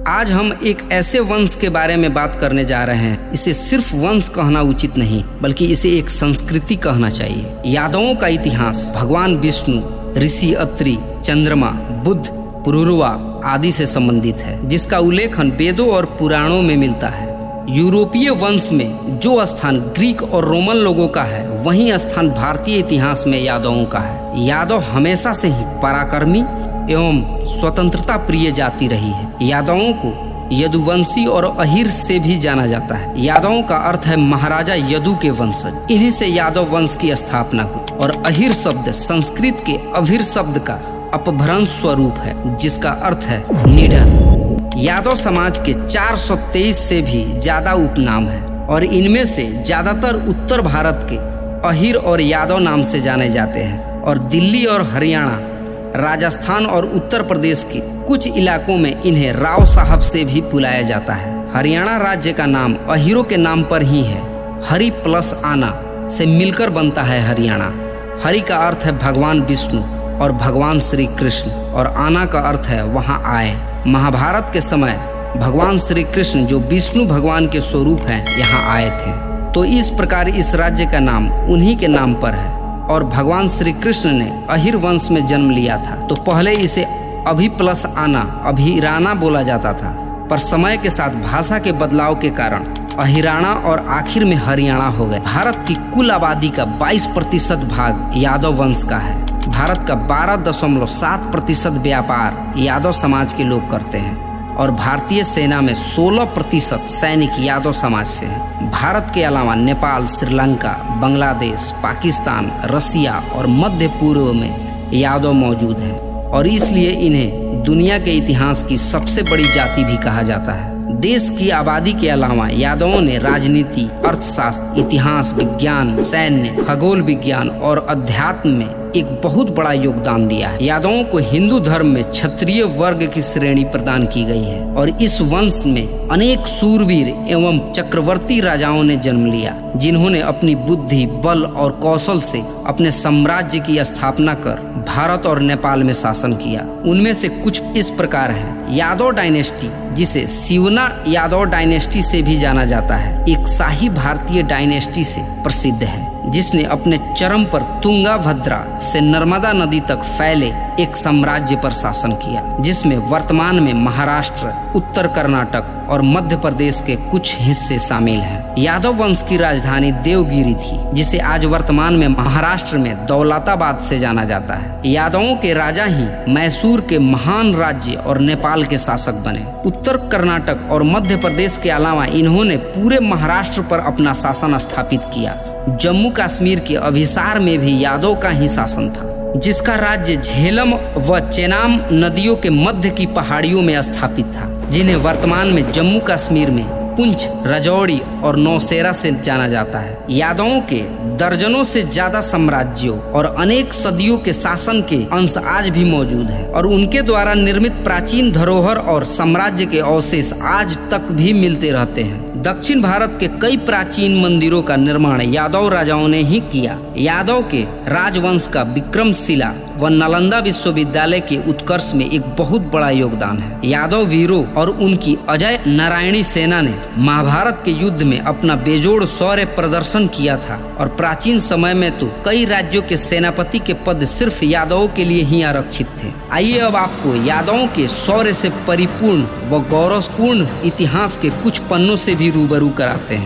आज हम एक ऐसे वंश के बारे में बात करने जा रहे हैं। इसे सिर्फ वंश कहना उचित नहीं, बल्कि इसे एक संस्कृति कहना चाहिए। यादवों का इतिहास भगवान विष्णु, ऋषि अत्रि, चंद्रमा, बुद्ध, पुरुरवा आदि से संबंधित है, जिसका उल्लेखन वेदों और पुराणों में मिलता है। यूरोपीय वंश में जो स्थान ग्रीक और रोमन लोगों का है, वहीं स्थान भारतीय इतिहास में यादवों का है। यादव हमेशा से ही पराक्रमी एवं स्वतंत्रता प्रिय जाति रही है। यादवों को यदुवंशी और अहिर से भी जाना जाता है। यादवों का अर्थ है महाराजा यदु के वंशज। इन्हीं से यादव वंश की स्थापना हुई। और अहिर शब्द संस्कृत के अभिर शब्द का अपभ्रंश स्वरूप है, जिसका अर्थ है निडर। यादव समाज के 423 से भी ज्यादा उपनाम है और इनमें से ज्यादातर उत्तर भारत के अहिर और यादव नाम से जाने जाते हैं। और दिल्ली और हरियाणा, राजस्थान और उत्तर प्रदेश के कुछ इलाकों में इन्हें राव साहब से भी बुलाया जाता है। हरियाणा राज्य का नाम अहिरों के नाम पर ही है। हरि प्लस आना से मिलकर बनता है हरियाणा। हरि का अर्थ है भगवान विष्णु और भगवान श्री कृष्ण, और आना का अर्थ है वहां आए। महाभारत के समय भगवान श्री कृष्ण, जो विष्णु भगवान के स्वरूप हैं, यहाँ आए थे। तो इस प्रकार इस राज्य का नाम उन्हीं के नाम पर है। और भगवान श्री कृष्ण ने अहिर वंश में जन्म लिया था, तो पहले इसे अभि प्लस आना, अभिराना बोला जाता था। पर समय के साथ भाषा के बदलाव के कारण अहिराना और आखिर में हरियाणा हो गए। भारत की कुल आबादी का 22% भाग यादव वंश का है। भारत का 12.7% व्यापार यादव समाज के लोग करते हैं और भारतीय सेना में 16% सैनिक यादव समाज से हैं। भारत के अलावा नेपाल, श्रीलंका, बांग्लादेश, पाकिस्तान, रसिया और मध्य पूर्व में यादव मौजूद हैं और इसलिए इन्हें दुनिया के इतिहास की सबसे बड़ी जाति भी कहा जाता है। देश की आबादी के अलावा यादवों ने राजनीति, अर्थशास्त्र, इतिहास, विज्ञान, सैन्य, खगोल विज्ञान और अध्यात्म में एक बहुत बड़ा योगदान दिया है। यादवों को हिंदू धर्म में क्षत्रिय वर्ग की श्रेणी प्रदान की गई है और इस वंश में अनेक सूरवीर एवं चक्रवर्ती राजाओं ने जन्म लिया, जिन्होंने अपनी बुद्धि, बल और कौशल से अपने साम्राज्य की स्थापना कर भारत और नेपाल में शासन किया। उनमें से कुछ इस प्रकार है। यादव डायनेस्टी, जिसे सिवना यादव डायनेस्टी से भी जाना जाता है, एक शाही भारतीय डायनेस्टी से प्रसिद्ध है, जिसने अपने चरम पर तुंगाभद्रा से नर्मदा नदी तक फैले एक साम्राज्य पर शासन किया, जिसमें वर्तमान में महाराष्ट्र, उत्तर कर्नाटक और मध्य प्रदेश के कुछ हिस्से शामिल हैं। यादव वंश की राजधानी देवगिरी थी, जिसे आज वर्तमान में महाराष्ट्र में दौलताबाद से जाना जाता है। यादवों के राजा ही मैसूर के महान राज्य और नेपाल के शासक बने। उत्तर कर्नाटक और मध्य प्रदेश के अलावा इन्होंने पूरे महाराष्ट्र पर अपना शासन स्थापित किया। जम्मू कश्मीर के अभिसार में भी यादव का ही शासन था, जिसका राज्य झेलम व चेनाब नदियों के मध्य की पहाड़ियों में स्थापित था, जिन्हें वर्तमान में जम्मू कश्मीर में पुंछ, राजौरी और नौशेरा से जाना जाता है। यादवों के दर्जनों से ज्यादा साम्राज्यों और अनेक सदियों के शासन के अंश आज भी मौजूद है और उनके द्वारा निर्मित प्राचीन धरोहर और साम्राज्य के अवशेष आज तक भी मिलते रहते हैं। दक्षिण भारत के कई प्राचीन मंदिरों का निर्माण यादव राजाओं ने ही किया। यादव के राजवंश का विक्रमशिला व नालंदा विश्वविद्यालय के उत्कर्ष में एक बहुत बड़ा योगदान है। यादव वीरों और उनकी अजय नारायणी सेना ने महाभारत के युद्ध में अपना बेजोड़ शौर्य प्रदर्शन किया था और प्राचीन समय में तो कई राज्यों के सेनापति के पद सिर्फ यादवों के लिए ही आरक्षित थे। आइए अब आपको यादवों के शौर्य से परिपूर्ण व गौरवपूर्ण इतिहास के कुछ पन्नों से भी रूबरू कराते हैं।